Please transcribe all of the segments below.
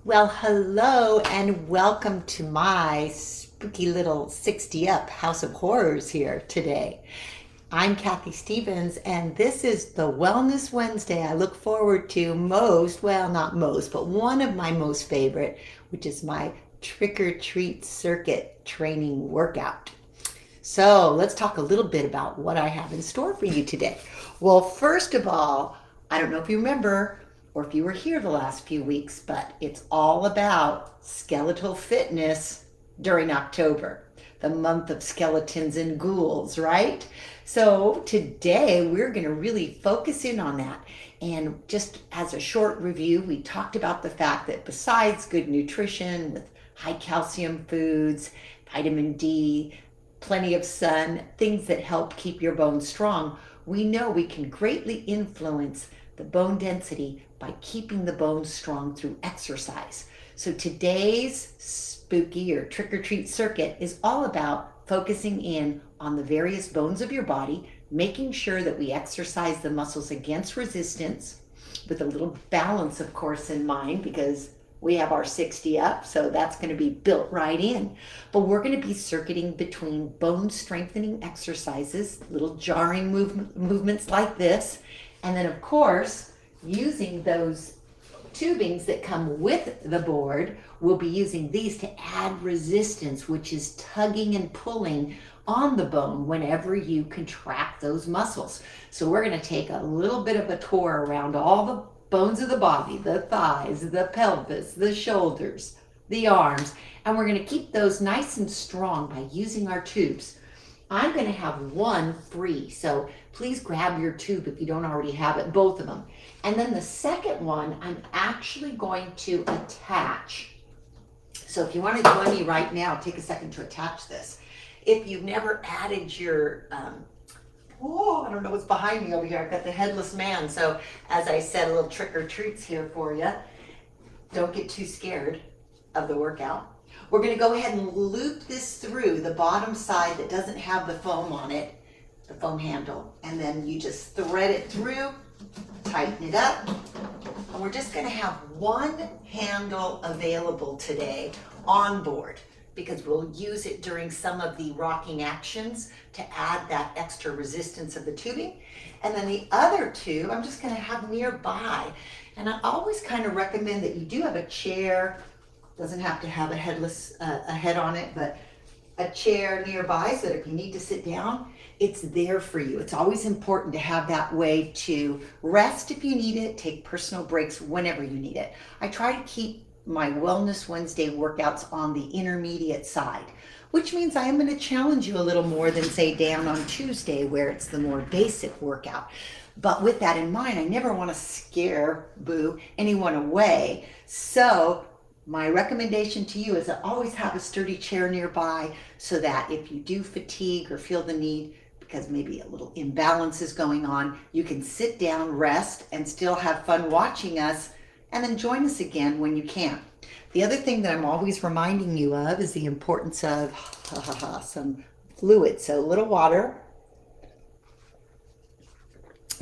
Well, hello and welcome to my spooky little 60 Up House of Horrors here today. I'm Kathy Stevens, and this is the Wellness Wednesday I look forward to most, well, not most, but one of my most favorite, which is my trick or treat circuit training workout. So let's talk a little bit about what I have in store for you today. Well, first of all, I don't know if you remember or if you were here the last few weeks, but it's all about skeletal fitness during October, the month of skeletons and ghouls, right? So today we're going to really focus in on that. And just as a short review, we talked about the fact that besides good nutrition with high calcium foods, vitamin D, plenty of sun, things that help keep your bones strong, we know we can greatly influence the bone density by keeping the bones strong through exercise. So today's spooky or trick or treat circuit is all about focusing in on the various bones of your body, making sure that we exercise the muscles against resistance with a little balance, of course, in mind, because we have our 60 up, so that's going to be built right in. But we're going to be circuiting between bone strengthening exercises, little jarring movements like this, and then, of course, using those tubings that come with the board. We'll be using these to add resistance, which is tugging and pulling on the bone whenever you contract those muscles. So we're going to take a little bit of a tour around all the bones of the body, the thighs, the pelvis, the shoulders, the arms, and we're going to keep those nice and strong by using our tubes. I'm going to have one free, so please grab your tube if you don't already have it, both of them. And then the second one, I'm actually going to attach. So if you want to join me right now, take a second to attach this. If you've never added your, I don't know what's behind me over here. I've got the headless man. So as I said, a little trick or treats here for you. Don't get too scared of the workout. We're going to go ahead and loop this through the bottom side that doesn't have the foam on it, the foam handle, and then you just thread it through, tighten it up, and we're just going to have one handle available today on board because we'll use it during some of the rocking actions to add that extra resistance of the tubing. And then the other tube I'm just going to have nearby, and I always kind of recommend that you do have a chair. Doesn't have to have a head on it, but a chair nearby so that if you need to sit down, it's there for you. It's always important to have that way to rest if you need it, take personal breaks whenever you need it. I try to keep my Wellness Wednesday workouts on the intermediate side, which means I am going to challenge you a little more than, say, down on Tuesday where it's the more basic workout. But with that in mind, I never want to scare anyone away. So my recommendation to you is to always have a sturdy chair nearby so that if you do fatigue or feel the need, because maybe a little imbalance is going on, you can sit down, rest, and still have fun watching us, and then join us again when you can. The other thing that I'm always reminding you of is the importance of some fluid. So a little water.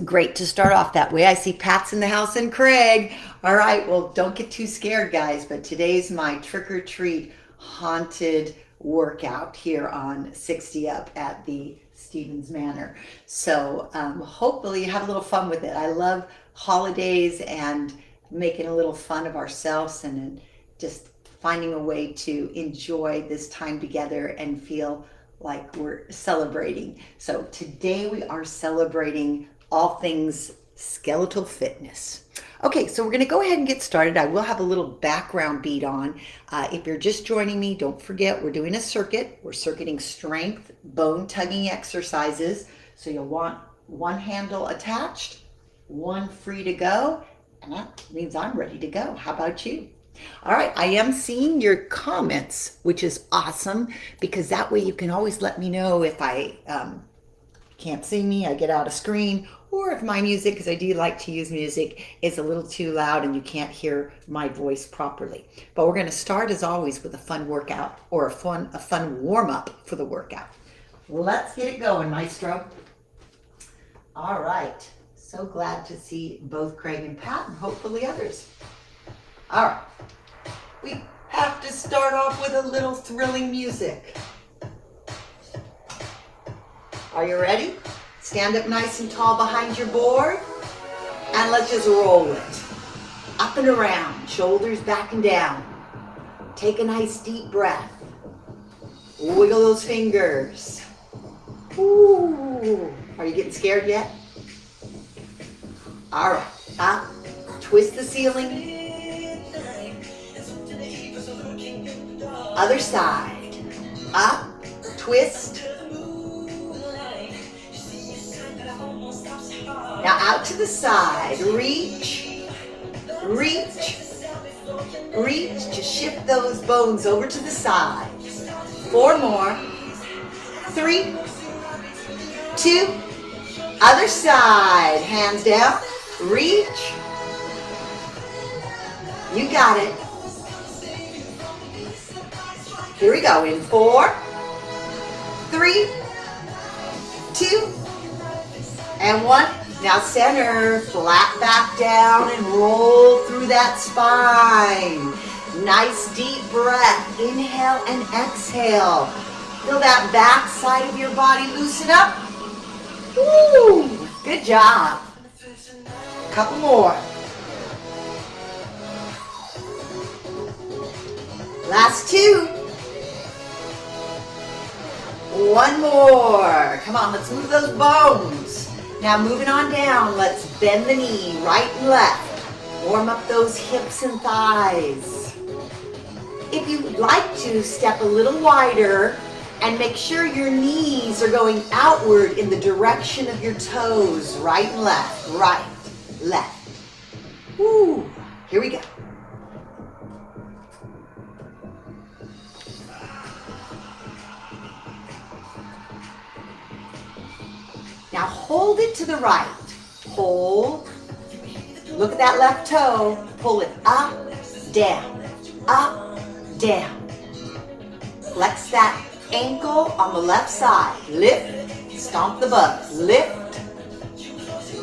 Great to start off that way. I see Pat's in the house and Craig. All right, well, don't get too scared, guys, but today's my trick or treat haunted workout here on 60 Up at the Stevens Manor. So hopefully you have a little fun with it. I love holidays and making a little fun of ourselves and just finding a way to enjoy this time together and feel like we're celebrating. So today we are celebrating all things skeletal fitness. Okay, so we're going to go ahead and get started. I will have a little background beat on. If you're just joining me, don't forget we're doing a circuit. We're circuiting strength, bone tugging exercises. So you'll want one handle attached, one free to go, and that means I'm ready to go. How about you? All right, I am seeing your comments, which is awesome because that way you can always let me know if I can't see me, I get out of screen, or if my music, because I do like to use music, is a little too loud and you can't hear my voice properly. But we're going to start as always with a fun workout or a fun warm up for the workout. Let's get it going, Maestro. All right, so glad to see both Craig and Pat and hopefully others. All right, we have to start off with a little thrilling music. Are you ready? Stand up nice and tall behind your board, and let's just roll it. Up and around, shoulders back and down. Take a nice deep breath. Wiggle those fingers. Ooh. Are you getting scared yet? All right, up, twist the ceiling. Other side, up, twist. Now out to the side, reach, reach, reach. Just shift those bones over to the side. 4 more, 3, 2, other side, hands down, reach. You got it. Here we go, in 4, 3, 2, and 1. Now center, flat back down and roll through that spine. Nice deep breath, inhale and exhale. Feel that back side of your body loosen up. Woo, good job. Couple more. Last 2. 1 more. Come on, let's move those bones. Now moving on down, let's bend the knee right and left. Warm up those hips and thighs. If you'd like to, step a little wider and make sure your knees are going outward in the direction of your toes. Right and left, right, left. Woo, here we go. Now hold it to the right. Hold. Look at that left toe. Pull it up, down, up, down. Flex that ankle on the left side. Lift, stomp the butt. Lift,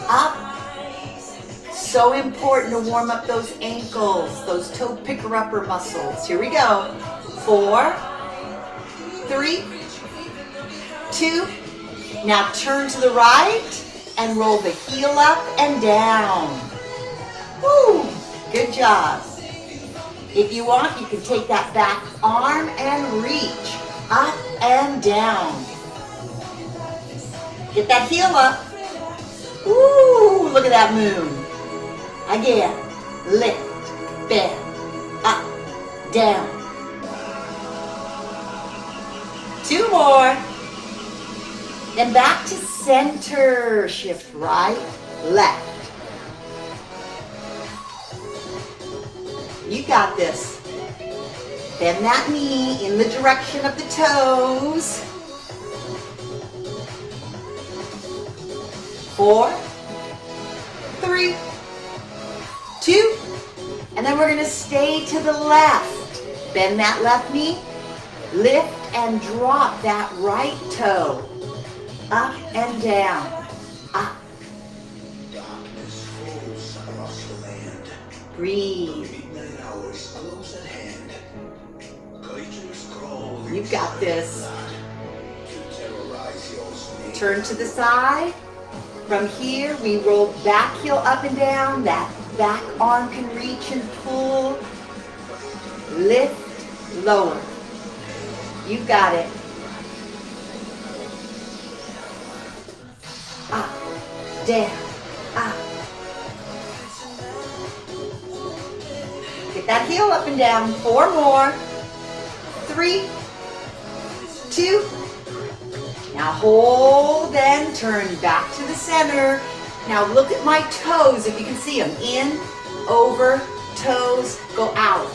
up. So important to warm up those ankles, those toe picker-upper muscles. Here we go. 4, 3, 2. Now turn to the right and roll the heel up and down. Woo, good job. If you want, you can take that back arm and reach up and down. Get that heel up. Woo, look at that moon. Again, lift, bend, up, down. 2 more. Then back to center. Shift right, left. You got this. Bend that knee in the direction of the toes. 4, 3, 2, and then we're going to stay to the left. Bend that left knee, lift and drop that right toe. Up and down, up. Darkness falls across the land. Breathe. Midnight hours close at hand. Creatures crawl. You got this. To terrorize your snake. Turn to the side. From here, we roll back heel up and down. That back arm can reach and pull. Lift, lower. You got it. Up, down, up. Get that heel up and down. 4 more. 3, 2. Now hold and turn back to the center. Now look at my toes if you can see them. In, over, toes, go out.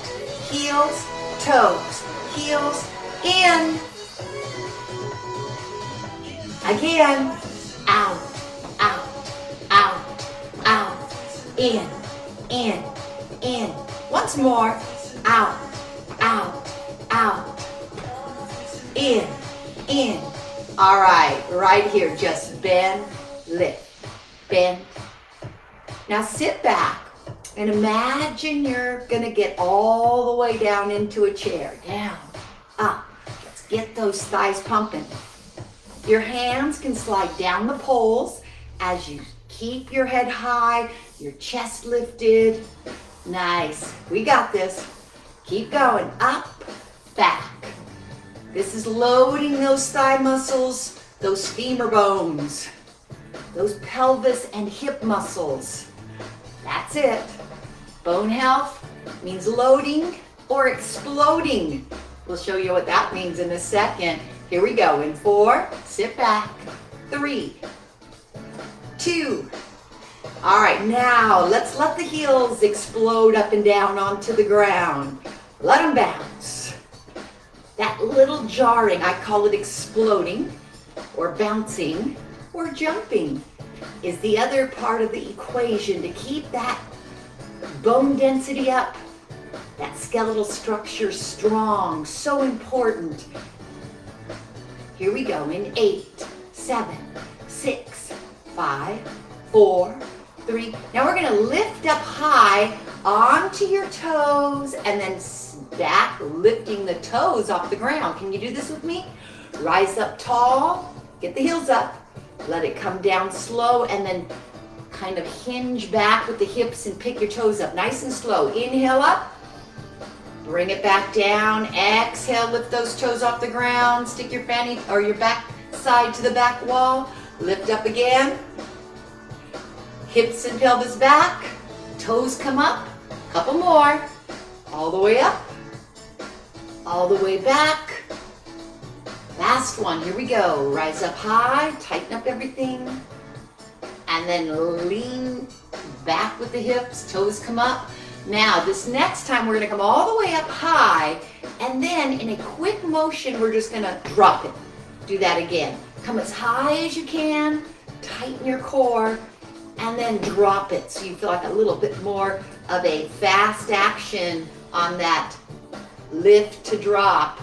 Heels, toes, heels, in. Again. Out, out, out, out, in, in, in. Once more, out, out, out, in, in. All right here, just bend, lift, bend. Now sit back, And imagine you're gonna get all the way down into a chair. Down, up. Let's get those thighs pumping. Your hands can slide down the poles as you keep your head high, your chest lifted. Nice. We got this. Keep going. Up, back. This is loading those thigh muscles, those femur bones, those pelvis and hip muscles. That's it. Bone health means loading or exploding. We'll show you what that means in a second. Here we go. In 4, sit back. 3, 2. All right, now let's let the heels explode up and down onto the ground. Let them bounce. That little jarring, I call it exploding or bouncing or jumping, is the other part of the equation to keep that bone density up, that skeletal structure strong, so important. Here we go in 8, 7, 6, 5, 4, 3. Now we're gonna lift up high onto your toes and then back, lifting the toes off the ground. Can you do this with me? Rise up tall, get the heels up, let it come down slow, and then kind of hinge back with the hips and pick your toes up nice and slow. Inhale up, bring it back down. Exhale, lift those toes off the ground. Stick your fanny or your back side to the back wall. Lift up again. Hips and pelvis back. Toes come up. Couple more. All the way up. All the way back. Last one. Here we go. Rise up high. Tighten up everything. And then lean back with the hips. Toes come up. Now, this next time we're gonna come all the way up high, and then in a quick motion, we're just gonna drop it. Do that again. Come as high as you can, tighten your core, and then drop it so you feel like a little bit more of a fast action on that lift to drop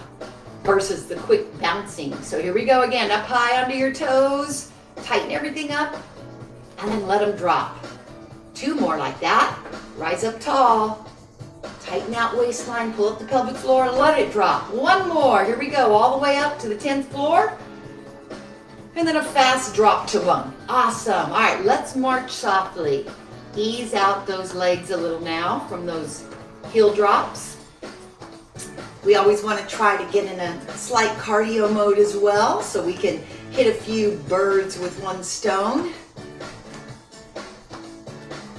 versus the quick bouncing. So here we go again, up high onto your toes, tighten everything up, and then let them drop. 2 more like that. Rise up tall, tighten out waistline, pull up the pelvic floor, and let it drop. 1 more, here we go, all the way up to the 10th floor, and then a fast drop to 1. Awesome. All right, let's march softly. Ease out those legs a little now from those heel drops. We always want to try to get in a slight cardio mode as well, so we can hit a few birds with one stone.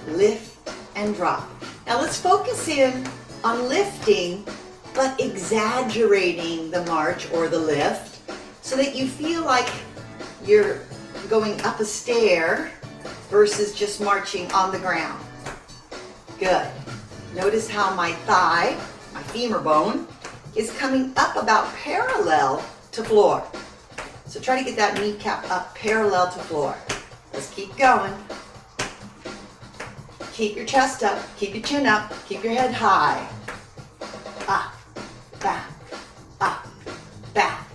Lift and drop. Now let's focus in on lifting, but exaggerating the march or the lift so that you feel like you're going up a stair versus just marching on the ground. Good. Notice how my thigh, my femur bone, is coming up about parallel to floor. So try to get that kneecap up parallel to floor. Let's keep going. Keep your chest up, keep your chin up, keep your head high. Up, back, up, back.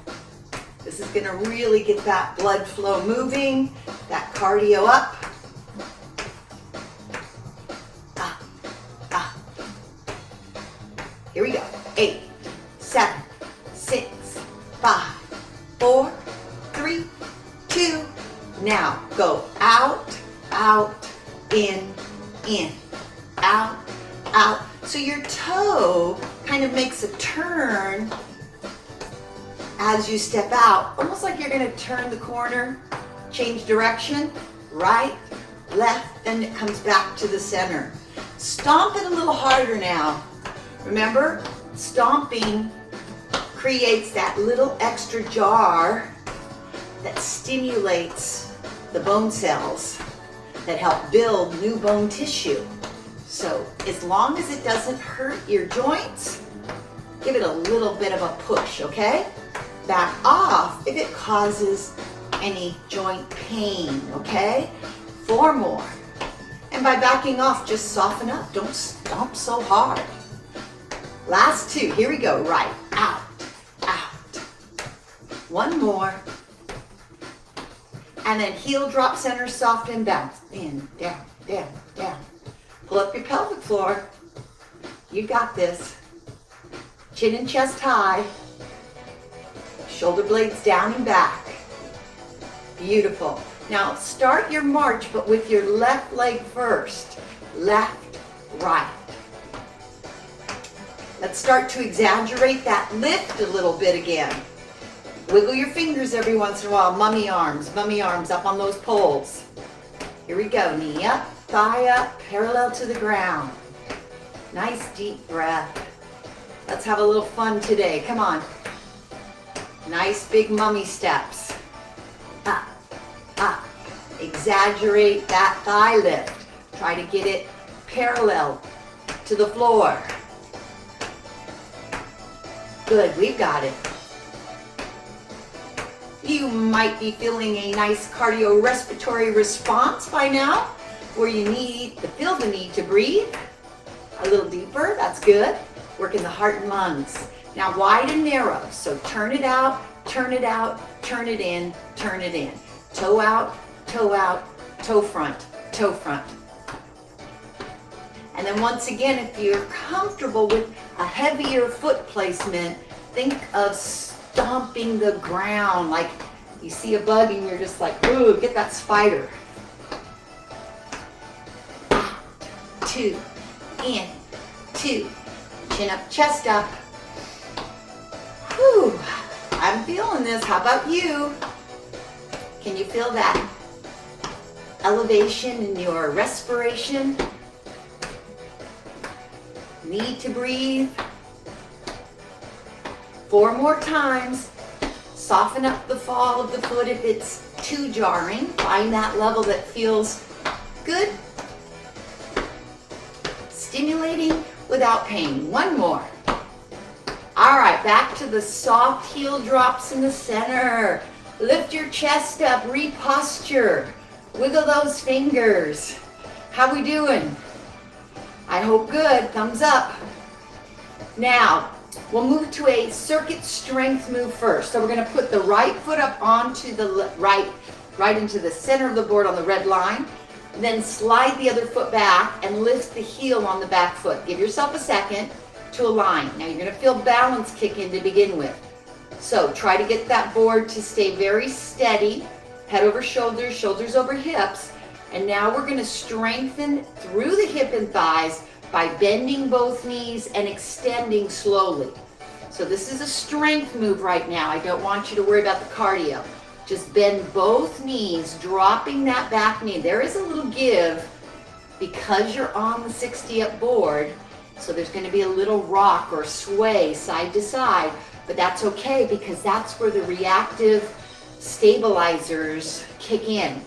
This is gonna really get that blood flow moving, that cardio up. Up, up. Here we go. 8, 7, 6, 5, 4, 3, 2. Now go out, out, in, out, out. So your toe kind of makes a turn as you step out, almost like you're gonna turn the corner, change direction, right, left, then it comes back to the center. Stomp it a little harder now. Remember, stomping creates that little extra jar that stimulates the bone cells that help build new bone tissue. So as long as it doesn't hurt your joints, give it a little bit of a push, okay? Back off if it causes any joint pain, okay? 4 more. And by backing off, just soften up. Don't stomp so hard. Last 2, here we go. Right, out, out. 1 more. And then heel drop, center, soft, and bounce. In, down, down, down. Pull up your pelvic floor. You got this. Chin and chest high. Shoulder blades down and back. Beautiful. Now start your march, but with your left leg first. Left, right. Let's start to exaggerate that lift a little bit again. Wiggle your fingers every once in a while. Mummy arms up on those poles. Here we go. Knee up, thigh up, parallel to the ground. Nice deep breath. Let's have a little fun today. Come on. Nice big mummy steps. Up, up. Exaggerate that thigh lift. Try to get it parallel to the floor. Good, we've got it. You might be feeling a nice cardiorespiratory response by now, where you feel the need to breathe a little deeper. That's good. Working the heart and lungs. Now wide and narrow. So turn it out, turn it out, turn it in, turn it in. Toe out, toe front, toe front. And then once again, if you're comfortable with a heavier foot placement, think of stomping the ground, like you see a bug and you're just like, ooh, get that spider. Out, two, in, two, chin up, chest up. Whew, I'm feeling this. How about you? Can you feel that elevation in your respiration? Need to breathe. 4 more times. Soften up the fall of the foot if it's too jarring. Find that level that feels good. Stimulating without pain. 1 more. All right, back to the soft heel drops in the center. Lift your chest up, reposture. Wiggle those fingers. How we doing? I hope good. Thumbs up. Now, we'll move to a circuit strength move first. So we're going to put the right foot up onto the right into the center of the board on the red line. Then slide the other foot back and lift the heel on the back foot. Give yourself a second to align. Now you're going to feel balance kick in to begin with. So try to get that board to stay very steady. Head over shoulders, shoulders over hips. And now we're going to strengthen through the hip and thighs by bending both knees and extending slowly. So this is a strength move right now. I don't want you to worry about the cardio. Just bend both knees, dropping that back knee. There is a little give because you're on the 60-up board. So there's going to be a little rock or sway side to side, but that's okay because that's where the reactive stabilizers kick in.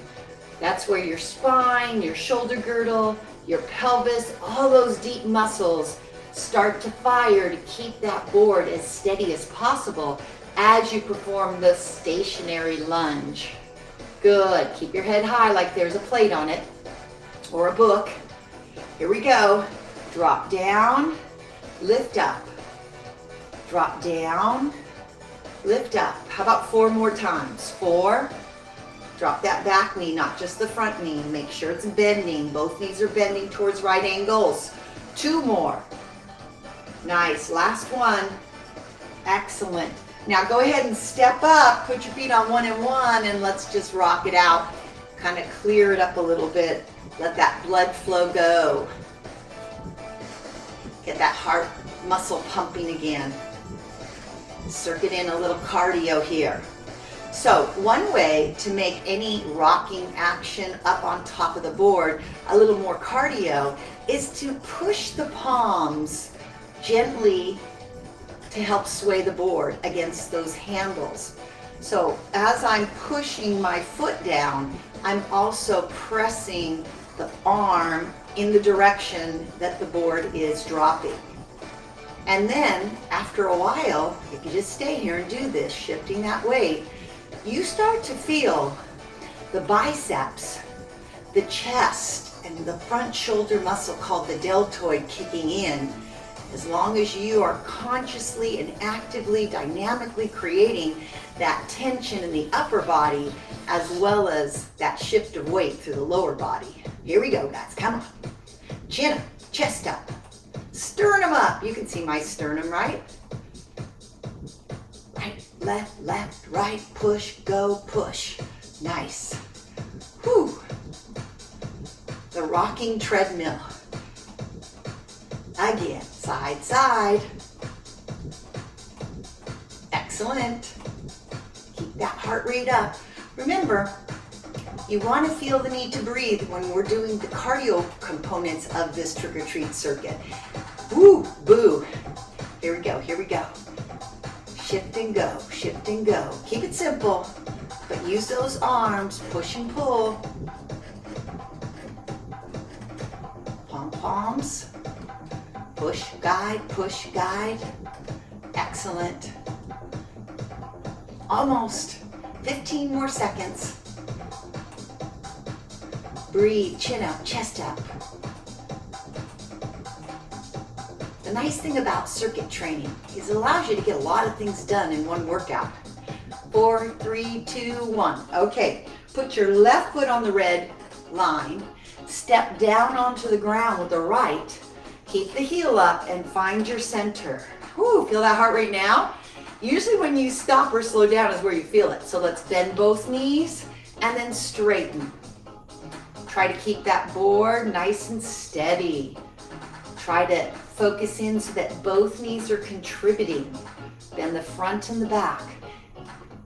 That's where your spine, your shoulder girdle, your pelvis, all those deep muscles start to fire to keep that board as steady as possible as you perform the stationary lunge. Good. Keep your head high like there's a plate on it or a book. Here we go. Drop down, lift up. Drop down, lift up. How about 4 more times? 4. Drop that back knee, not just the front knee. Make sure it's bending. Both knees are bending towards right angles. 2 more. Nice. Last one. Excellent. Now go ahead and step up. Put your feet on 1 and 1 and let's just rock it out. Kind of clear it up a little bit. Let that blood flow go. Get that heart muscle pumping again. Circuit in a little cardio here. So one way to make any rocking action up on top of the board a little more cardio is to push the palms gently to help sway the board against those handles. So as I'm pushing my foot down, I'm also pressing the arm in the direction that the board is dropping. And then after a while, if you just stay here and do this, shifting that weight, you start to feel the biceps, the chest, and the front shoulder muscle called the deltoid kicking in. As long as you are consciously and actively, dynamically creating that tension in the upper body, as well as that shift of weight through the lower body. Here we go, guys, come on. Chin up, chest up. Sternum up. You can see my sternum, right? Right, left, right, push, go, push. Nice. Whew. The rocking treadmill. Again, side, side. Excellent. Keep that heart rate up. Remember, you want to feel the need to breathe when we're doing the cardio components of this trick-or-treat circuit. Woo, boo. Here we go, here we go. Shift and go, shift and go. Keep it simple, but use those arms, push and pull. Pom-poms. Push, guide, push, guide. Excellent. Almost. 15 more seconds. Breathe, chin up, chest up. The nice thing about circuit training is it allows you to get a lot of things done in one workout. 4, 3, 2, 1. Okay, put your left foot on the red line, step down onto the ground with the right, keep the heel up and find your center. Whoo, feel that heart rate now? Usually when you stop or slow down is where you feel it. So let's bend both knees and then straighten. Try to keep that board nice and steady. Try to focus in so that both knees are contributing. Bend the front and the back.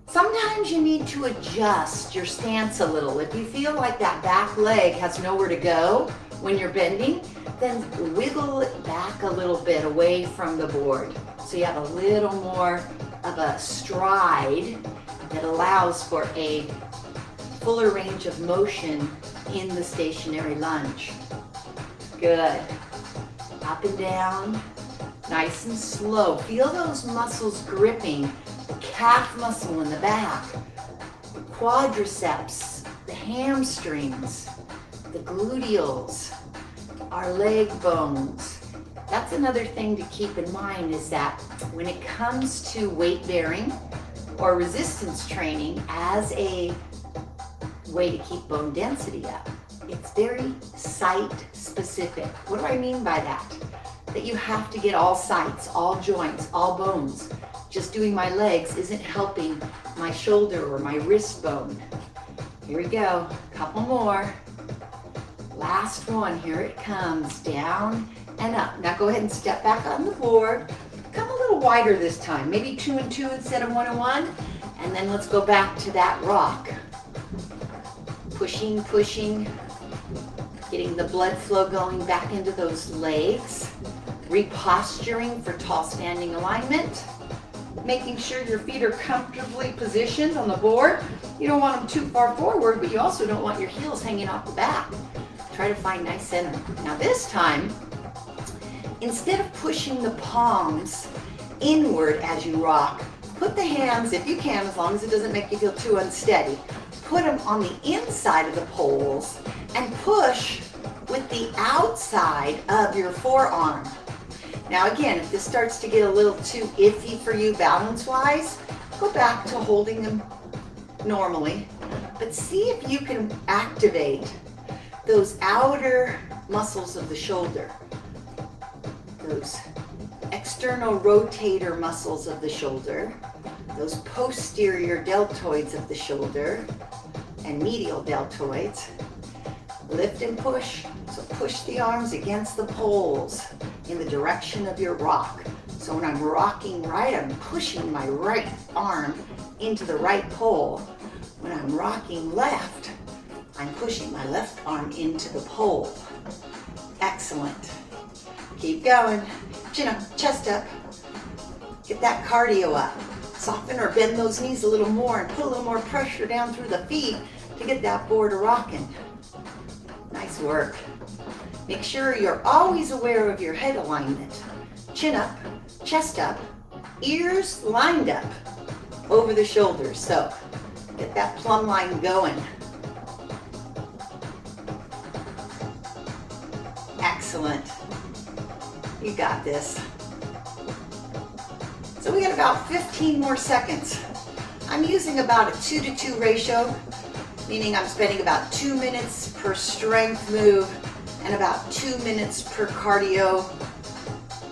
Sometimes you need to adjust your stance a little. If you feel like that back leg has nowhere to go when you're bending, then wiggle it back a little bit away from the board. So you have a little more of a stride that allows for a fuller range of motion in the stationary lunge. Good. Up and down, nice and slow. Feel those muscles gripping, the calf muscle in the back, the quadriceps, the hamstrings, the gluteals, our leg bones. That's another thing to keep in mind is that when it comes to weight bearing or resistance training as a way to keep bone density up, it's very site specific. What do I mean by that? That you have to get all sites, all joints, all bones. Just doing my legs isn't helping my shoulder or my wrist bone. Here we go, couple more. Last one, here it comes, down and up. Now go ahead and step back on the board. Come a little wider this time, maybe 2 and 2 instead of 1 and 1. And then let's go back to that rock. Pushing, pushing, getting the blood flow going back into those legs. Reposturing for tall standing alignment. Making sure your feet are comfortably positioned on the board. You don't want them too far forward, but you also don't want your heels hanging off the back. Try to find nice center. Now this time, instead of pushing the palms inward as you rock, put the hands, if you can, as long as it doesn't make you feel too unsteady, put them on the inside of the poles and push with the outside of your forearm. Now again, if this starts to get a little too iffy for you balance-wise, go back to holding them normally, but see if you can activate those outer muscles of the shoulder, those external rotator muscles of the shoulder, those posterior deltoids of the shoulder, and medial deltoids. Lift and push. So push the arms against the poles in the direction of your rock. So when I'm rocking right, I'm pushing my right arm into the right pole. When I'm rocking left, I'm pushing my left arm into the pole. Excellent. Keep going. Chin up, chest up. Get that cardio up. Soften or bend those knees a little more and put a little more pressure down through the feet to get that board rocking. Nice work. Make sure you're always aware of your head alignment. Chin up, chest up, ears lined up over the shoulders. So get that plumb line going. Excellent. You got this. So we got about 15 more seconds. I'm using about a 2-to-2 ratio, meaning I'm spending about 2 minutes per strength move and about 2 minutes per cardio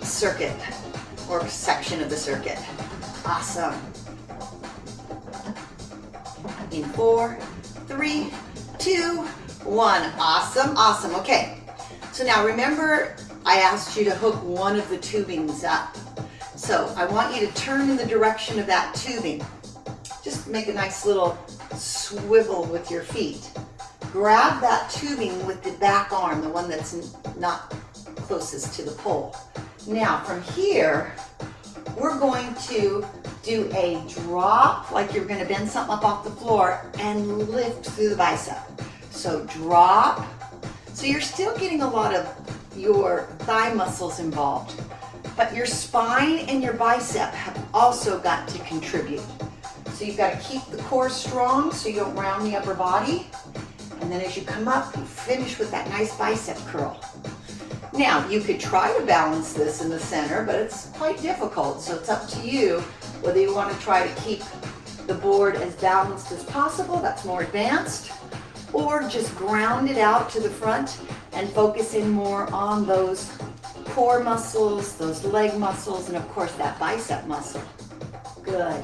circuit or section of the circuit. Awesome. In 4, 3, 2, 1. Awesome, awesome. Okay, so now remember I asked you to hook one of the tubings up. So I want you to turn in the direction of that tubing. Just make a nice little swivel with your feet. Grab that tubing with the back arm, the one that's not closest to the pole. Now from here, we're going to do a drop, like you're gonna bend something up off the floor and lift through the bicep. So drop. So you're still getting a lot of your thigh muscles involved, but your spine and your bicep have also got to contribute. So you've got to keep the core strong so you don't round the upper body. And then as you come up, you finish with that nice bicep curl. Now, you could try to balance this in the center, but it's quite difficult. So it's up to you whether you want to try to keep the board as balanced as possible, that's more advanced, or just ground it out to the front and focus in more on those core muscles, those leg muscles, and of course that bicep muscle. Good.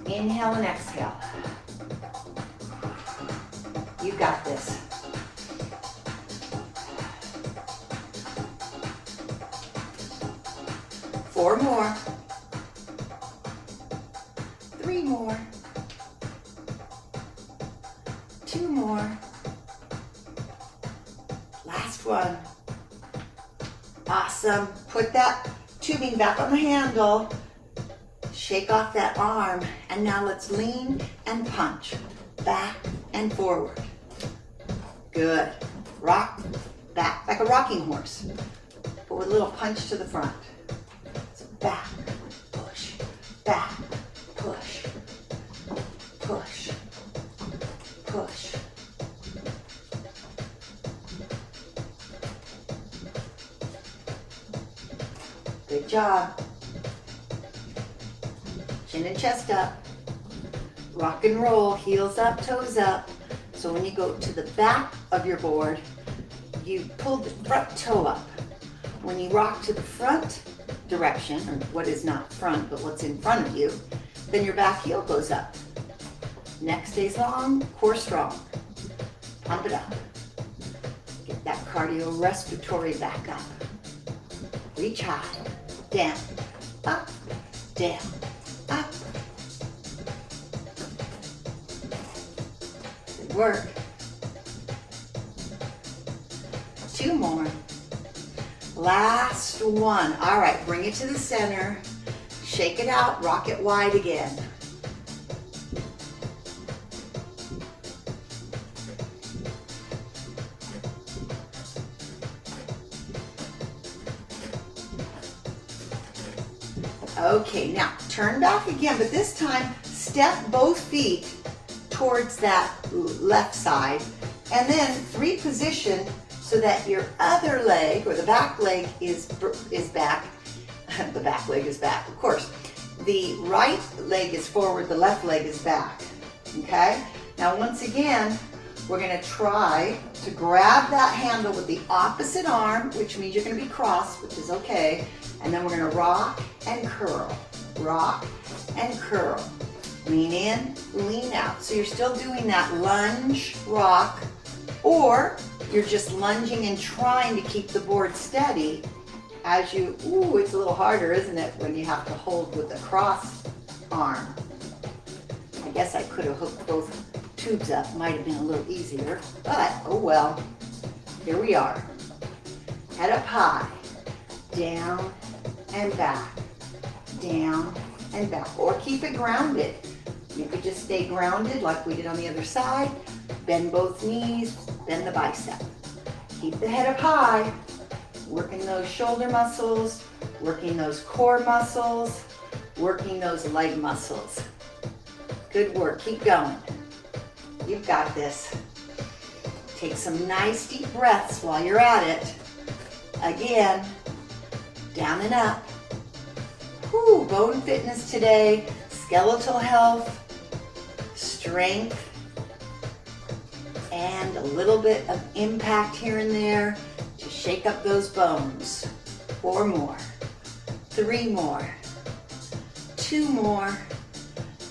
Inhale and exhale. You got this. Four more. 3 more. 2 more. Last one. Awesome. Put that tubing back on the handle. Shake off that arm. And now let's lean and punch. Back and forward. Good. Rock back, like a rocking horse, but with a little punch to the front. So back, push, back, push, push, push. Good job. Chin and chest up. Rock and roll, heels up, toes up. So when you go to the back of your board, you pull the front toe up. When you rock to the front direction, or what is not front, but what's in front of you, then your back heel goes up. Neck stays long, core strong. Pump it up. Get that cardiorespiratory back up. Reach high, down, up, down, up. Good work. 2 more. Last one. All right, bring it to the center. Shake it out, rock it wide again. Okay, now turn back again, but this time step both feet towards that left side and then reposition so that your other leg, or the back leg, is back. The back leg is back, of course. The right leg is forward, the left leg is back, okay? Now once again, we're gonna try to grab that handle with the opposite arm, which means you're gonna be crossed, which is okay, and then we're gonna rock and curl, rock and curl. Lean in, lean out. So you're still doing that lunge, rock, or you're just lunging and trying to keep the board steady as you, ooh, it's a little harder, isn't it, when you have to hold with the cross arm. I guess I could have hooked both tubes up, might have been a little easier, but oh well. Here we are. Head up high, down and back, down and back, or keep it grounded. You could just stay grounded like we did on the other side. Bend both knees, bend the bicep. Keep the head up high, working those shoulder muscles, working those core muscles, working those leg muscles. Good work, keep going. You've got this. Take some nice deep breaths while you're at it. Again, down and up. Whew, bone fitness today, skeletal health, strength, and a little bit of impact here and there to shake up those bones. 4 more, 3 more, 2 more,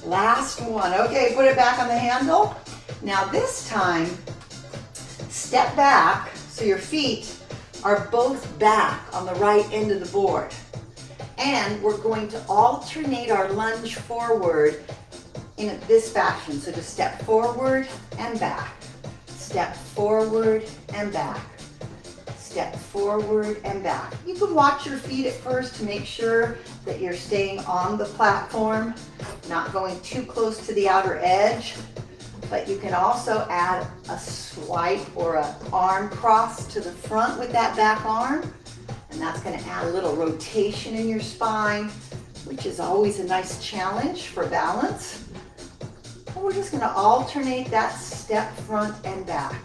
last one. Okay, put it back on the handle. Now this time, step back so your feet are both back on the right end of the board. And we're going to alternate our lunge forward in this fashion. So just step forward and back, step forward and back, step forward and back. You can watch your feet at first to make sure that you're staying on the platform, not going too close to the outer edge. But you can also add a swipe or an arm cross to the front with that back arm. And that's going to add a little rotation in your spine, which is always a nice challenge for balance. And we're just going to alternate that step front and back.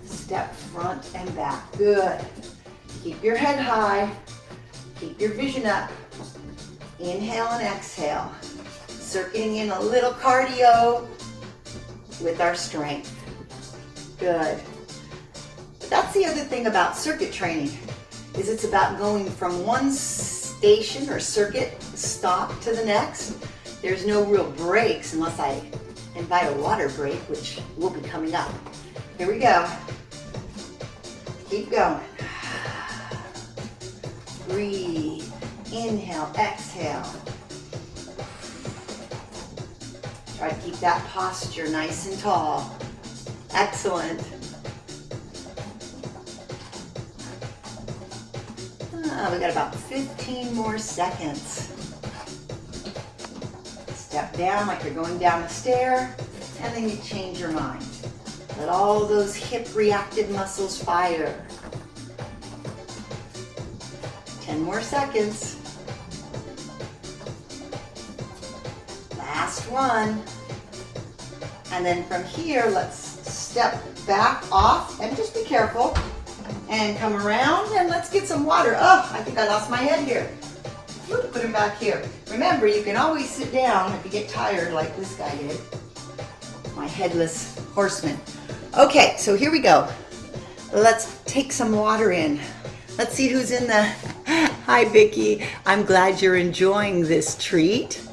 Step front and back. Good. Keep your head high. Keep your vision up. Inhale and exhale. Circuiting in a little cardio with our strength. Good. But that's the other thing about circuit training, is it's about going from one station or circuit stop to the next. There's no real breaks unless I invite a water break, which will be coming up. Here we go. Keep going. Breathe. Inhale, exhale. Try to keep that posture nice and tall. Excellent. We got about 15 more seconds. Step down like you're going down a stair, and then you change your mind. Let all those hip reactive muscles fire. 10 more seconds. Last one. And then from here, let's step back off and just be careful and come around and let's get some water. Oh, I think I lost my head here. Put him back here. Remember, you can always sit down if you get tired like this guy did. My headless horseman. Okay, so here we go. Let's take some water in. Let's see who's in the... Hi, Vicki. I'm glad you're enjoying this treat.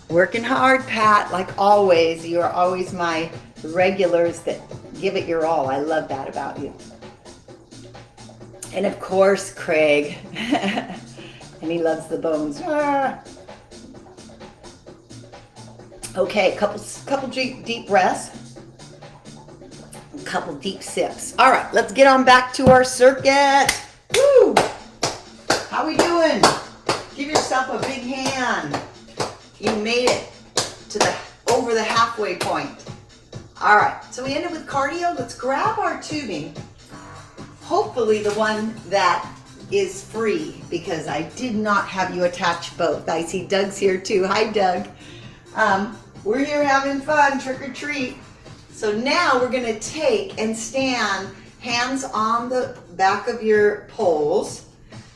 Working hard, Pat, like always. You are always my regulars that give it your all. I love that about you. And of course, Craig. And he loves the bones. Okay, couple deep breaths. A couple deep sips. All right, let's get on back to our circuit. Woo! How we doing? Give yourself a big hand. You made it to over the halfway point. All right, so we ended with cardio. Let's grab our tubing. Hopefully the one that is free, because I did not have you attach both. I see Doug's here too. Hi, Doug. We're here having fun, trick or treat. So now we're gonna take and stand, hands on the back of your poles,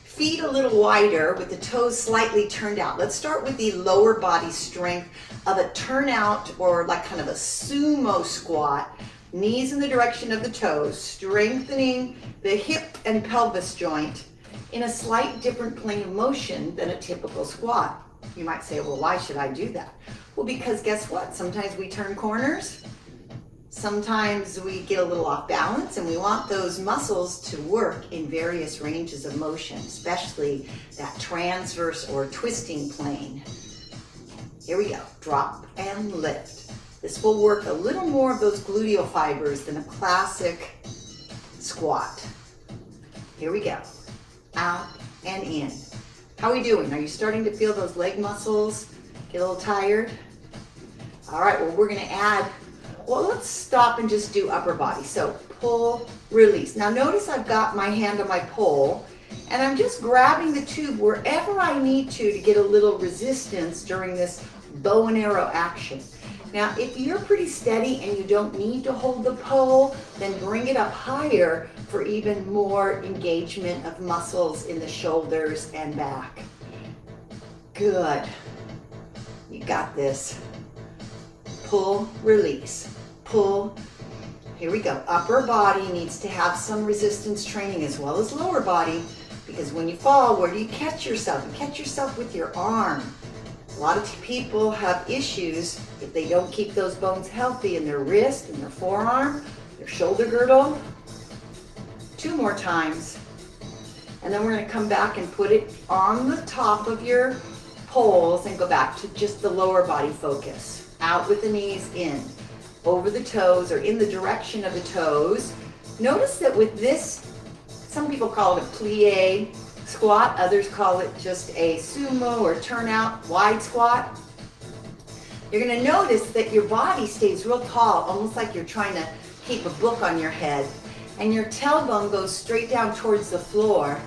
feet a little wider with the toes slightly turned out. Let's start with the lower body strength of a turnout or like kind of a sumo squat. Knees in the direction of the toes, strengthening the hip and pelvis joint in a slight different plane of motion than a typical squat. You might say, well, why should I do that? Well, because guess what? Sometimes we turn corners. Sometimes we get a little off balance, and we want those muscles to work in various ranges of motion, especially that transverse or twisting plane. Here we go. Drop and lift. This will work a little more of those gluteal fibers than a classic squat. Here we go. Out and in. How are we doing? Are you starting to feel those leg muscles get a little tired? All right, well, we're going to add, well, let's stop and just do upper body. So pull, release. Now notice I've got my hand on my pole, and I'm just grabbing the tube wherever I need to get a little resistance during this bow and arrow action. Now, if you're pretty steady and you don't need to hold the pole, then bring it up higher for even more engagement of muscles in the shoulders and back. Good. You got this. Pull, release. Pull, Here we go. Upper body needs to have some resistance training as well as lower body, because when you fall, where do you catch yourself? You catch yourself with your arm. A lot of people have issues if they don't keep those bones healthy in their wrist, in their forearm, their shoulder girdle. 2 more times. And then we're going to come back and put it on the top of your poles and go back to just the lower body focus. Out with the knees, in. Over the toes or in the direction of the toes. Notice that with this, some people call it a plie squat, others call it just a sumo or turnout wide squat. You're going to notice that your body stays real tall, almost like you're trying to keep a book on your head, and your tailbone goes straight down towards the floor,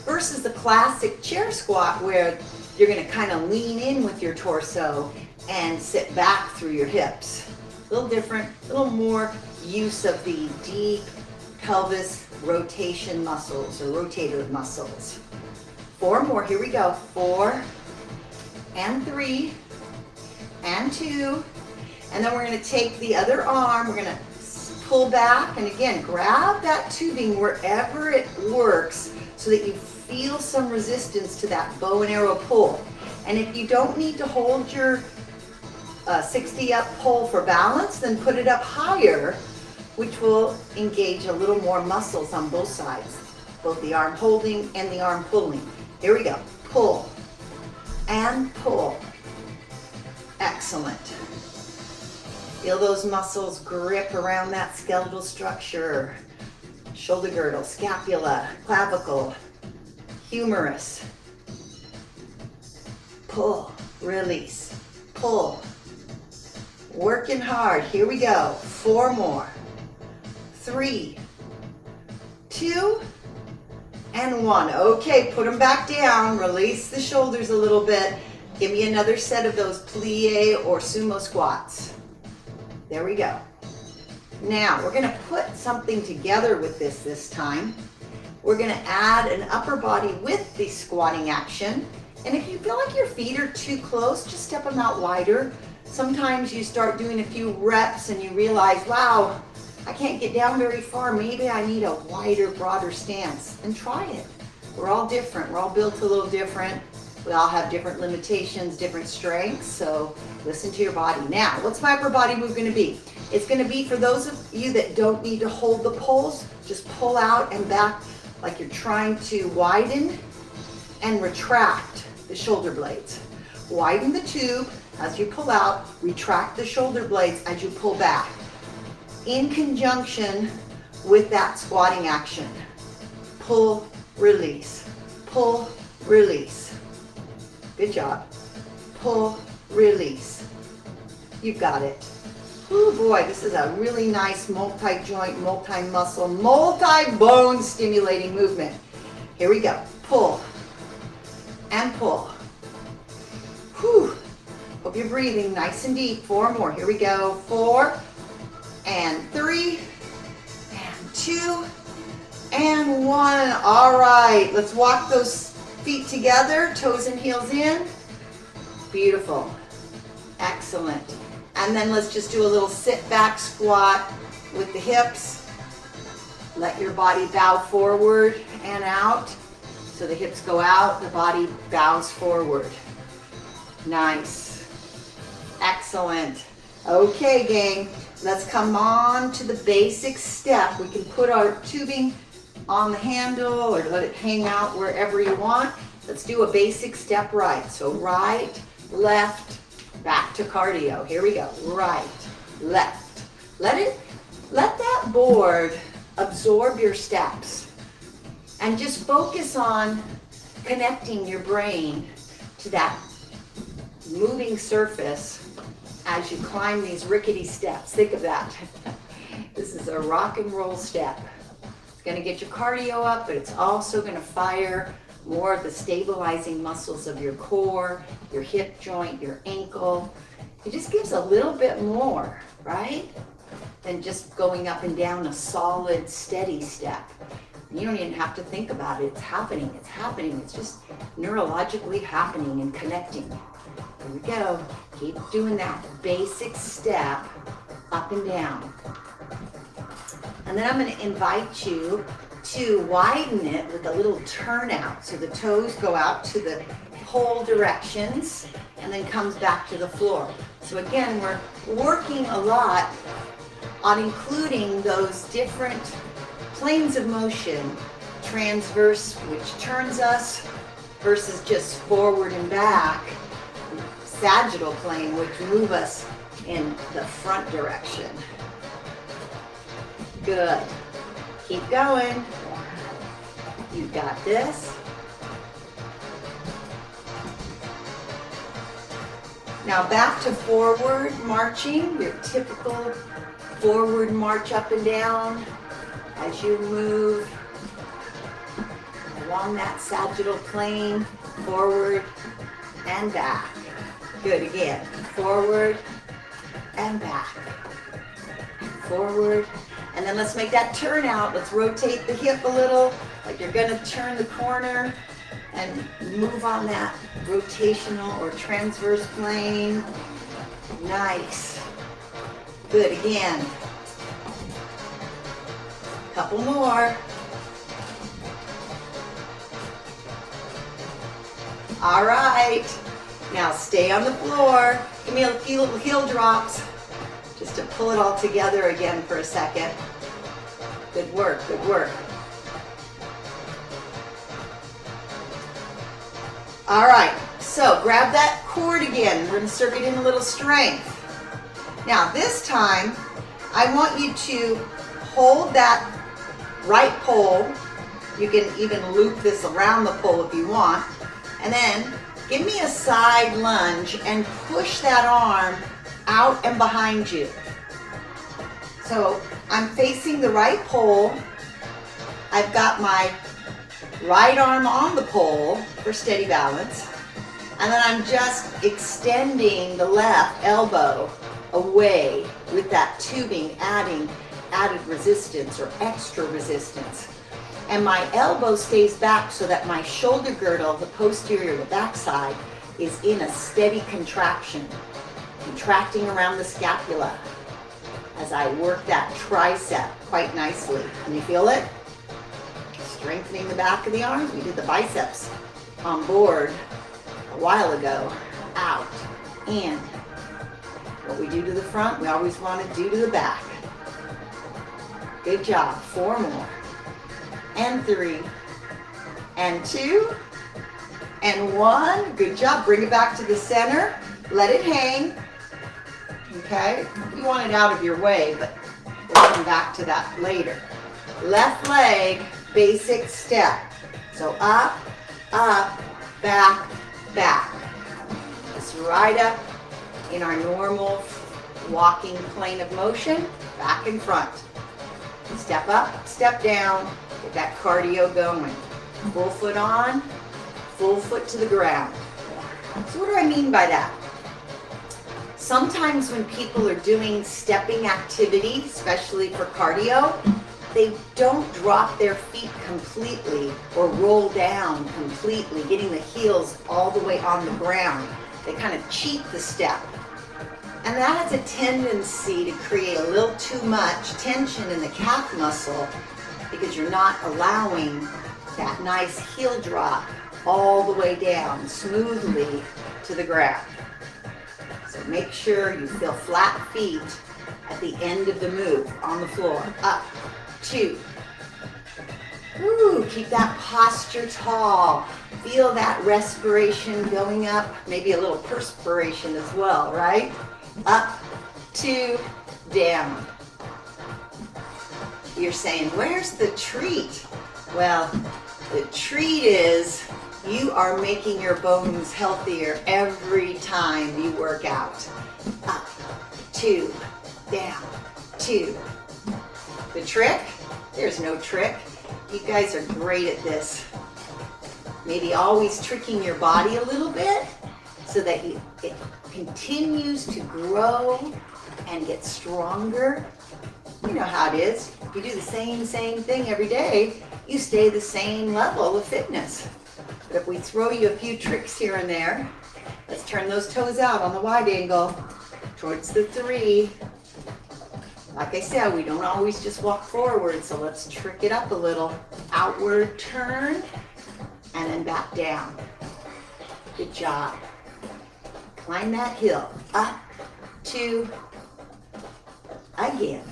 versus the classic chair squat where you're going to kind of lean in with your torso and sit back through your hips. A little different, a little more use of the deep pelvis rotation muscles or rotator muscles. 4 more, here we go. 4 and 3 and 2. And then we're going to take the other arm, we're going to pull back, and again, grab that tubing wherever it works so that you feel some resistance to that bow and arrow pull. And if you don't need to hold your 60 up pole for balance, then put it up higher, which will engage a little more muscles on both sides, both the arm holding and the arm pulling. Here we go. Pull and pull. Excellent. Feel those muscles grip around that skeletal structure. Shoulder girdle, scapula, clavicle, humerus. Pull, release, pull. Working hard. Here we go. 4 more. 3, 2, and 1. Okay, put them back down. Release the shoulders a little bit. Give me another set of those plie or sumo squats. There we go. Now, we're going to put something together with this time. We're going to add an upper body with the squatting action. And if you feel like your feet are too close, just step them out wider. Sometimes you start doing a few reps and you realize, wow, I can't get down very far. Maybe I need a wider, broader stance. And try it. We're all different. We're all built a little different. We all have different limitations, different strengths. So listen to your body. Now, what's my upper body move going to be? It's going to be for those of you that don't need to hold the poles. Just pull out and back like you're trying to widen and retract the shoulder blades. Widen the tube as you pull out, retract the shoulder blades as you pull back, in conjunction with that squatting action. Pull, release, pull, release. Good job. Pull, release. You got it. Oh boy, this is a really nice multi-joint, multi-muscle, multi-bone stimulating movement. Here we go. Pull and pull. Whew. Hope you're breathing nice and deep. 4 more. Here we go. 4 and 3 and 2 and 1. All right, let's walk those feet together, toes and heels in. Beautiful. Excellent. And then let's just do a little sit back squat with the hips. Let your body bow forward and out. So the hips go out, the body bows forward. Nice. Excellent. Okay, gang, let's come on to the basic step. We can put our tubing on the handle or let it hang out wherever you want. Let's do a basic step right. So right, left, back to cardio. Here we go. Right, left. Let that board absorb your steps and just focus on connecting your brain to that moving surface as you climb these rickety steps. Think of that. This is a rock and roll step. It's going to get your cardio up, but it's also going to fire more of the stabilizing muscles of your core, your hip joint, your ankle. It just gives a little bit more, right? Than just going up and down a solid, steady step. You don't even have to think about it. It's happening. It's happening. It's just neurologically happening and connecting. Here we go. Keep doing that basic step up and down. And then I'm going to invite you to widen it with a little turnout. So the toes go out to the pole directions and then comes back to the floor. So again, we're working a lot on including those different planes of motion. Transverse, which turns us, versus just forward and back. Sagittal plane, which move us in the front direction. Good. Keep going. You got this. Now back to forward marching, your typical forward march up and down as you move along that sagittal plane, forward and back. Good, again, forward and back, forward. And then let's make that turn out. Let's rotate the hip a little, like you're gonna turn the corner and move on that rotational or transverse plane. Nice. Good, again. Couple more. All right. Now stay on the floor. Give me a few little heel drops just to pull it all together again for a second. Good work, good work. All right, so grab that cord again. We're gonna circuit in a little strength. Now this time, I want you to hold that right pole. You can even loop this around the pole if you want. And then give me a side lunge and push that arm out and behind you. So I'm facing the right pole. I've got my right arm on the pole for steady balance. And then I'm just extending the left elbow away with that tubing, adding added resistance or extra resistance. And my elbow stays back so that my shoulder girdle, the posterior, the backside, is in a steady contraction, contracting around the scapula as I work that tricep quite nicely. Can you feel it? Strengthening the back of the arms. We did the biceps on board a while ago. Out, in. What we do to the front, we always want to do to the back. Good job. 4 more. And 3. And 2. And 1. Good job. Bring it back to the center. Let it hang. Okay? You want it out of your way, but we'll come back to that later. Left leg, basic step. So up, up, back, back. It's right up in our normal walking plane of motion, back and front. Step up, step down, get that cardio going. Full foot on, full foot to the ground. So what do I mean by that? Sometimes when people are doing stepping activity, especially for cardio, they don't drop their feet completely or roll down completely, getting the heels all the way on the ground. They kind of cheat the step. And that has a tendency to create a little too much tension in the calf muscle because you're not allowing that nice heel drop all the way down smoothly to the ground. So make sure you feel flat feet at the end of the move on the floor. Up, 2. Ooh, keep that posture tall. Feel that respiration going up, maybe a little perspiration as well, right? Up, 2, down. You're saying, where's the treat? Well, the treat is you are making your bones healthier every time you work out. Up, 2, down, 2. The trick? There's no trick. You guys are great at this. Maybe always tricking your body a little bit so that it continues to grow and get stronger. You know how it is. If you do the same thing every day, you stay the same level of fitness. But if we throw you a few tricks here and there, let's turn those toes out on the wide angle towards the 3. Like I said, we don't always just walk forward, so let's trick it up a little. Outward turn, and then back down. Good job. Climb that hill. Up, 2, again.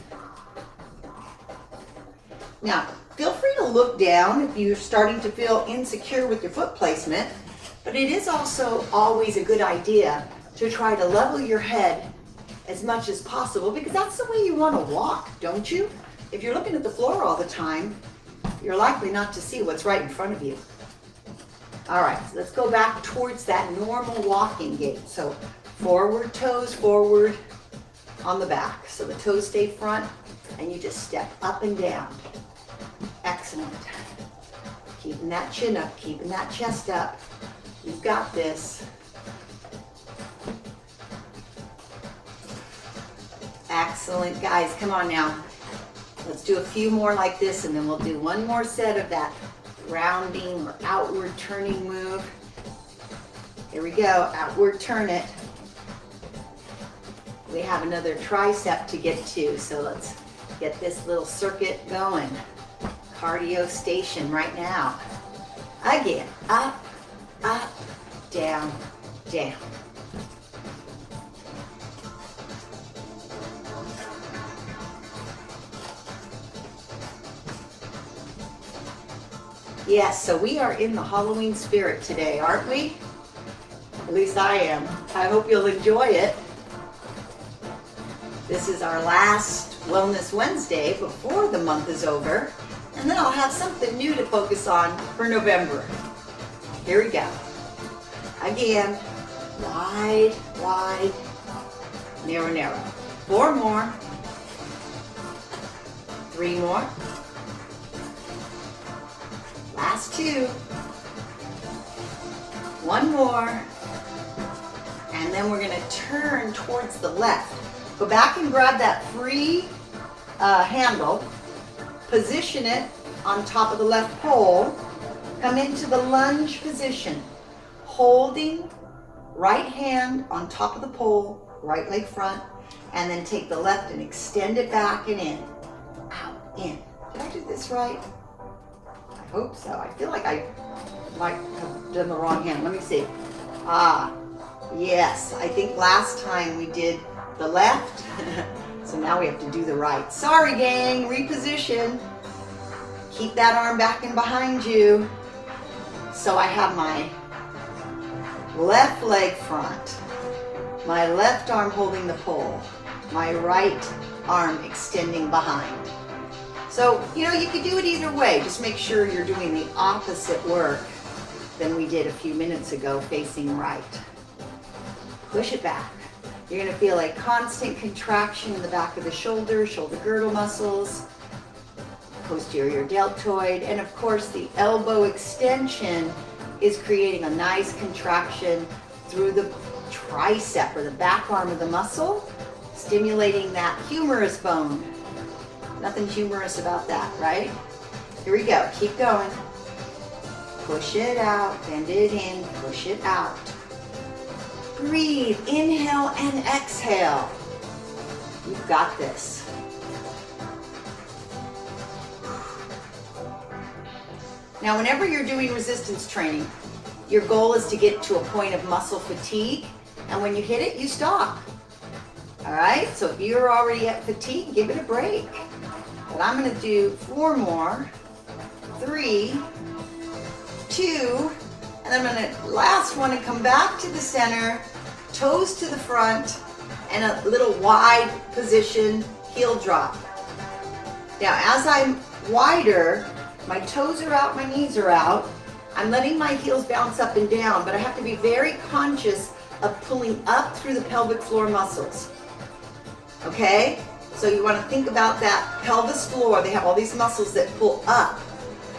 Now, feel free to look down if you're starting to feel insecure with your foot placement, but it is also always a good idea to try to level your head as much as possible, because that's the way you want to walk, don't you? If you're looking at the floor all the time, you're likely not to see what's right in front of you. All right, so let's go back towards that normal walking gait. So forward toes forward on the back. So the toes stay front and you just step up and down. Excellent. Keeping that chin up, keeping that chest up. You've got this. Excellent, guys. Come on now. Let's do a few more like this, and then we'll do one more set of that rounding or outward turning move. Here we go. Outward turn it. We have another tricep to get to, so let's get this little circuit going. Cardio station right now. Again. Up, up, down, down. Yes, so we are in the Halloween spirit today, aren't we? At least I am. I hope you'll enjoy it. This is our last Wellness Wednesday before the month is over, and then I'll have something new to focus on for November. Here we go. Again, wide, wide, narrow, narrow. 4 more. 3 more. Last 2. 1 more. And then we're going to turn towards the left. Go back and grab that free handle. Position it on top of the left pole. Come into the lunge position. Holding right hand on top of the pole, right leg front. And then take the left and extend it back and in. Out, in. Did I do this right? I hope so. I feel like I might have done the wrong hand. Let me see. Ah, yes. I think last time we did the left. So now we have to do the right. Sorry, gang. Reposition. Keep that arm back and behind you. So I have my left leg front. My left arm holding the pole. My right arm extending behind. So, you know, you could do it either way. Just make sure you're doing the opposite work than we did a few minutes ago, facing right. Push it back. You're going to feel a constant contraction in the back of the shoulder girdle muscles, posterior deltoid, and of course the elbow extension is creating a nice contraction through the tricep or the back arm of the muscle, stimulating that humerus bone. Nothing humorous about that, right? Here we go. Keep going. Push it out. Bend it in. Push it out. Breathe. Inhale and exhale. You've got this. Now, whenever you're doing resistance training, your goal is to get to a point of muscle fatigue. And when you hit it, you stop. All right? So if you're already at fatigue, give it a break. But I'm going to do 4 more, 3, 2, and I'm going to last one to come back to the center, toes to the front, and a little wide position, heel drop. Now, as I'm wider, my toes are out, my knees are out. I'm letting my heels bounce up and down, but I have to be very conscious of pulling up through the pelvic floor muscles. Okay? So you want to think about that pelvis floor. They have all these muscles that pull up,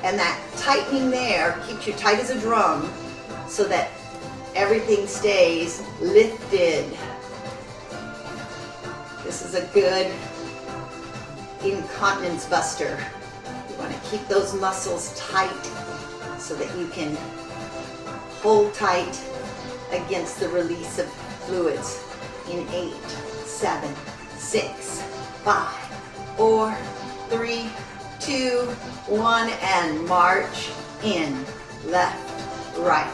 and that tightening there keeps you tight as a drum so that everything stays lifted. This is a good incontinence buster. You want to keep those muscles tight so that you can hold tight against the release of fluids in 8, 7, 6, 5, 4, 3, 2, 1, and march in. Left, right,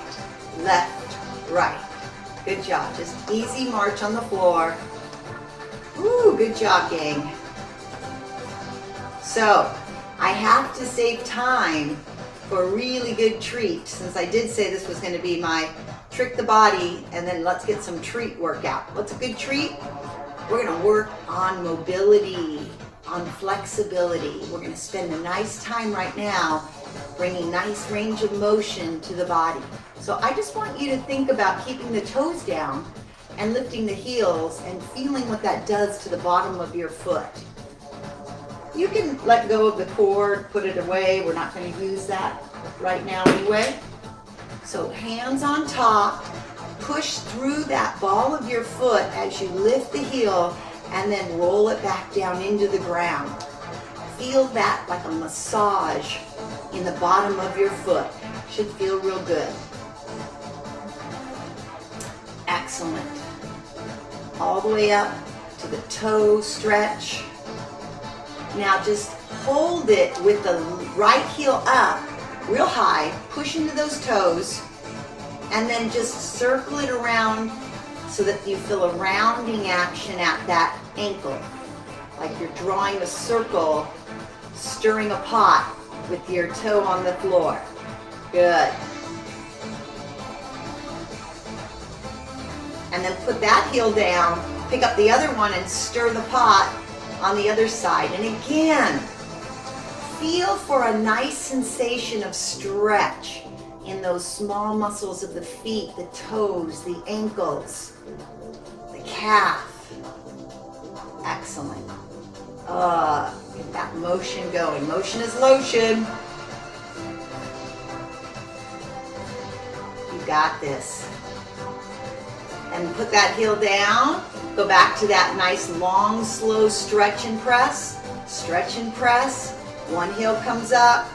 left, right. Good job. Just easy march on the floor. Ooh, good job, gang. So, I have to save time for a really good treat, since I did say this was going to be my trick the body, and then let's get some treat workout. What's a good treat? We're going to work on mobility, on flexibility. We're going to spend a nice time right now bringing nice range of motion to the body. So I just want you to think about keeping the toes down and lifting the heels and feeling what that does to the bottom of your foot. You can let go of the cord, put it away. We're not going to use that right now anyway. So hands on top, push through that ball of your foot as you lift the heel and then roll it back down into the ground. Feel that like a massage in the bottom of your foot. Should feel real good. Excellent. All the way up to the toe stretch. Now just hold it with the right heel up, real high, push into those toes, and then just circle it around so that you feel a rounding action at that ankle. Like you're drawing a circle, stirring a pot with your toe on the floor. Good. And then put that heel down, pick up the other one and stir the pot on the other side. And again, feel for a nice sensation of stretch in those small muscles of the feet, the toes, the ankles, the calf. Excellent. Get that motion going. Motion is lotion. You got this. And put that heel down. Go back to that nice long, slow stretch and press. Stretch and press. One heel comes up.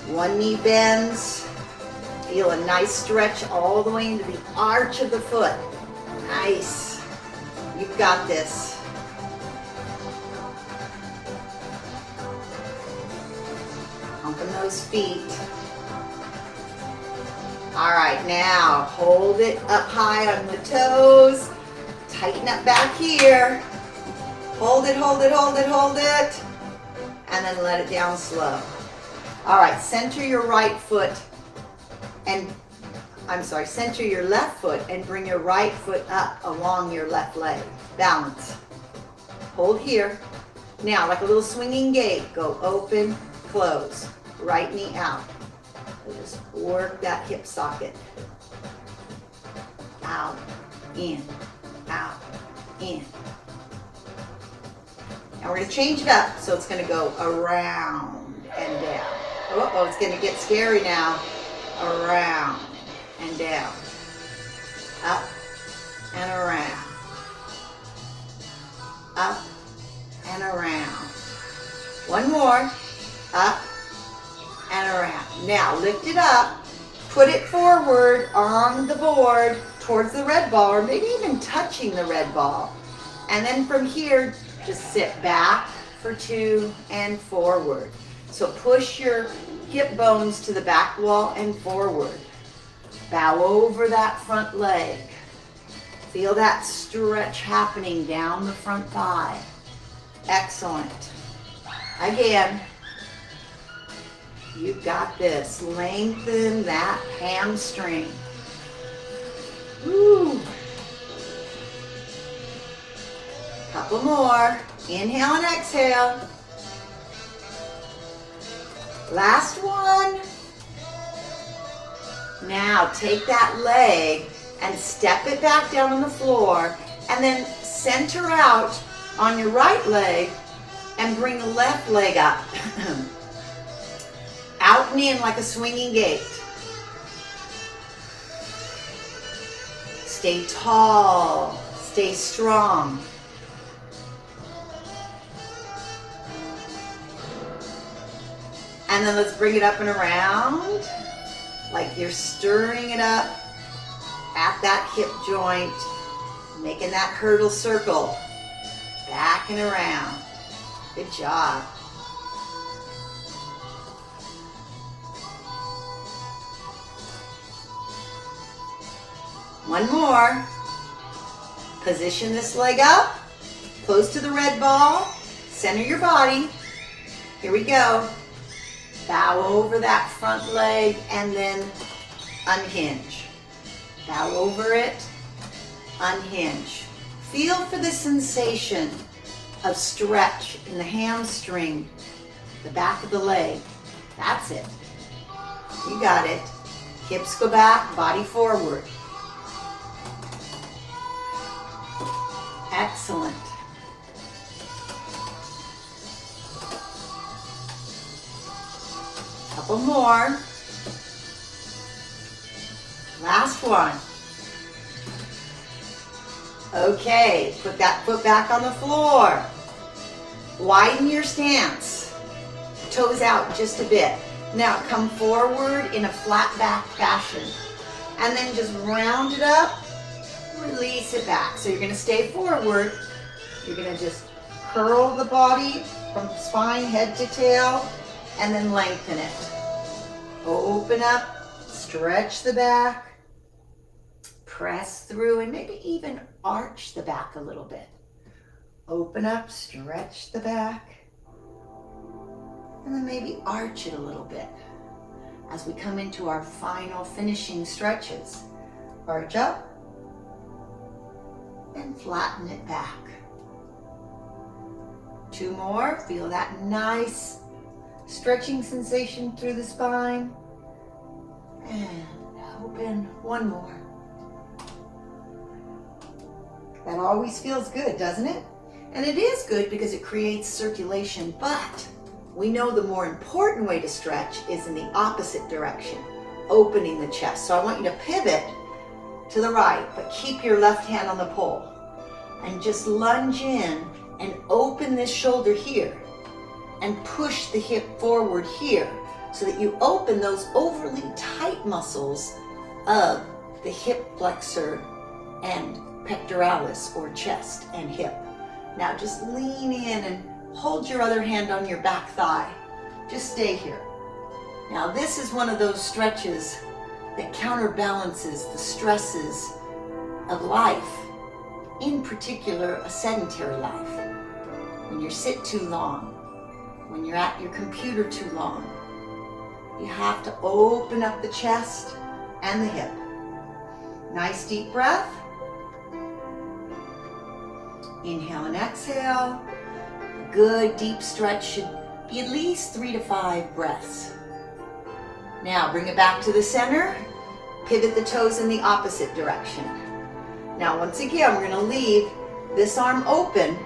One knee bends. Feel a nice stretch all the way into the arch of the foot. Nice. You've got this. Pumping those feet. All right, now hold it up high on the toes. Tighten up back here. Hold it, hold it, hold it, hold it. And then let it down slow. All right, center your right foot center your left foot and bring your right foot up along your left leg. Balance. Hold here. Now, like a little swinging gate, go open, close. Right knee out. Just work that hip socket. Out, in, out, in. Now we're going to change it up, so it's going to go around and down. Uh-oh, it's going to get scary now. Around and down. Up and around. Up and around. One more. Up and around. Now lift it up. Put it forward on the board towards the red ball, or maybe even touching the red ball. And then from here, just sit back for 2 and forward. So push your hip bones to the back wall and forward. Bow over that front leg. Feel that stretch happening down the front thigh. Excellent. Again. You've got this. Lengthen that hamstring. Woo. Couple more. Inhale and exhale. Last one. Now take that leg and step it back down on the floor, and then center out on your right leg and bring the left leg up. Out and in like a swinging gate. Stay tall. Stay strong. And then let's bring it up and around. Like you're stirring it up at that hip joint. Making that hurdle circle. Back and around. Good job. One more. Position this leg up, close to the red ball, center your body. Here we go. Bow over that front leg and then unhinge. Bow over it, unhinge. Feel for the sensation of stretch in the hamstring, the back of the leg. That's it. You got it. Hips go back, body forward. Excellent. Couple more. Last one. Okay, put that foot back on the floor. Widen your stance. Toes out just a bit. Now come forward in a flat back fashion. And then just round it up. Release it back. So you're going to stay forward. You're going to just curl the body from spine, head to tail, and then lengthen it. Open up, stretch the back, press through, and maybe even arch the back a little bit. Open up, stretch the back, and then maybe arch it a little bit as we come into our final finishing stretches. Arch up, and flatten it back. Two more. Feel that nice stretching sensation through the spine. And open. One more. That always feels good, doesn't it? And it is good because it creates circulation, but we know the more important way to stretch is in the opposite direction, opening the chest. So I want you to pivot to the right, but keep your left hand on the pole. And just lunge in and open this shoulder here. And push the hip forward here so that you open those overly tight muscles of the hip flexor and pectoralis, or chest and hip. Now just lean in and hold your other hand on your back thigh. Just stay here. Now this is one of those stretches that counterbalances the stresses of life, in particular a sedentary life. When you sit too long, when you're at your computer too long, you have to open up the chest and the hip. Nice deep breath. Inhale and exhale. A good deep stretch should be at least 3 to 5 breaths. Now bring it back to the center. Pivot the toes in the opposite direction. Now once again, we're going to leave this arm open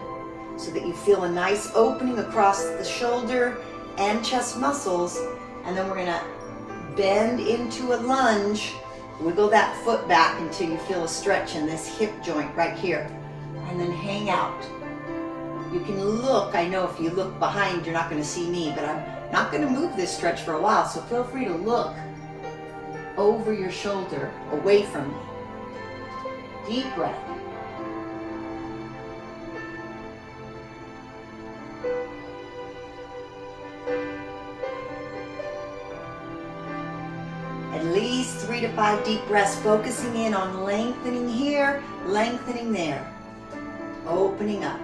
so that you feel a nice opening across the shoulder and chest muscles. And then we're going to bend into a lunge. Wiggle that foot back until you feel a stretch in this hip joint right here. And then hang out. You can look, I know if you look behind, you're not going to see me, but I'm not going to move this stretch for a while, so feel free to look over your shoulder, away from me. Deep breath. At least 3 to 5 deep breaths, focusing in on lengthening here, lengthening there. Opening up.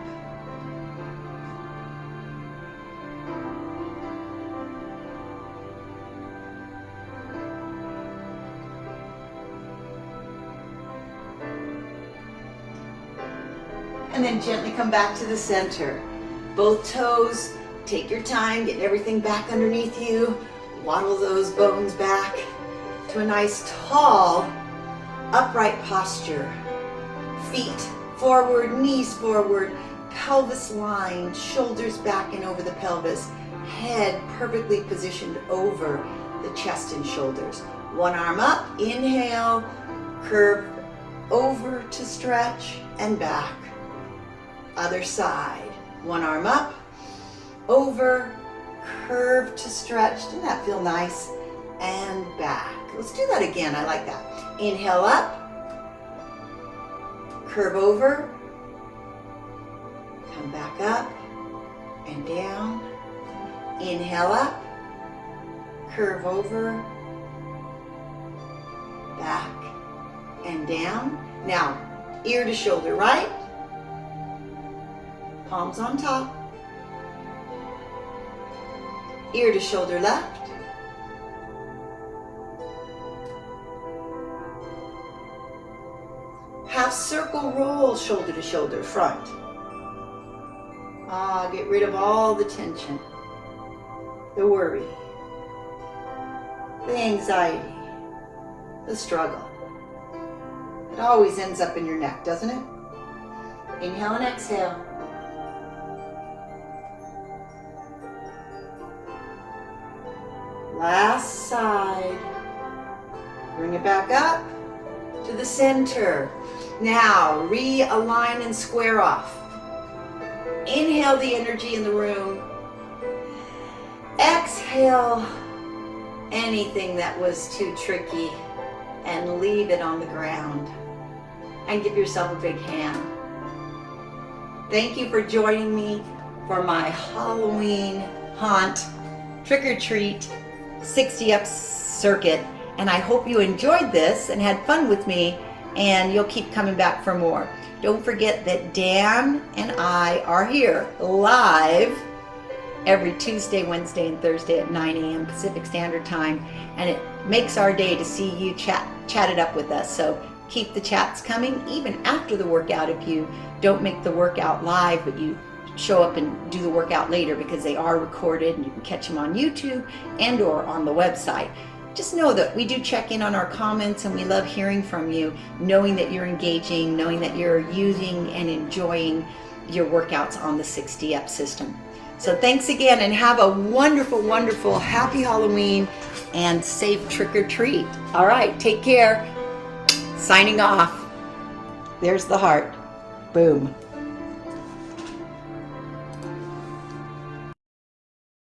And then gently come back to the center. Both toes, take your time, get everything back underneath you. Waddle those bones back to a nice tall, upright posture. Feet forward, knees forward, pelvis lined, shoulders back and over the pelvis, head perfectly positioned over the chest and shoulders. One arm up, inhale, curve over to stretch and back. Other side, one arm up, over, curve to stretch. Doesn't that feel nice? And back. Let's do that again, I like that. Inhale up, curve over, come back up, and down. Inhale up, curve over, back and down. Now, ear to shoulder right, palms on top, ear to shoulder left, half circle roll shoulder to shoulder front. Get rid of all the tension, the worry, the anxiety, the struggle. It always ends up in your neck, doesn't it? Inhale and exhale. Last side. Bring it back up to the center. Now, realign and square off. Inhale the energy in the room. Exhale anything that was too tricky and leave it on the ground. And give yourself a big hand. Thank you for joining me for my Halloween haunt trick or treat 60 up circuit. And I hope you enjoyed this and had fun with me, and you'll keep coming back for more. Don't forget that Dan and I are here live every Tuesday, Wednesday, and Thursday at 9 a.m. Pacific Standard Time. And it makes our day to see you chat it up with us. So keep the chats coming even after the workout. If you don't make the workout live, but you show up and do the workout later, because they are recorded and you can catch them on YouTube and or on the website. Just know that we do check in on our comments, and we love hearing from you, knowing that you're engaging, knowing that you're using and enjoying your workouts on the 60 up system. So thanks again, and have a wonderful, wonderful, happy Halloween and safe trick or treat. All right, take care. Signing off. There's the heart. Boom.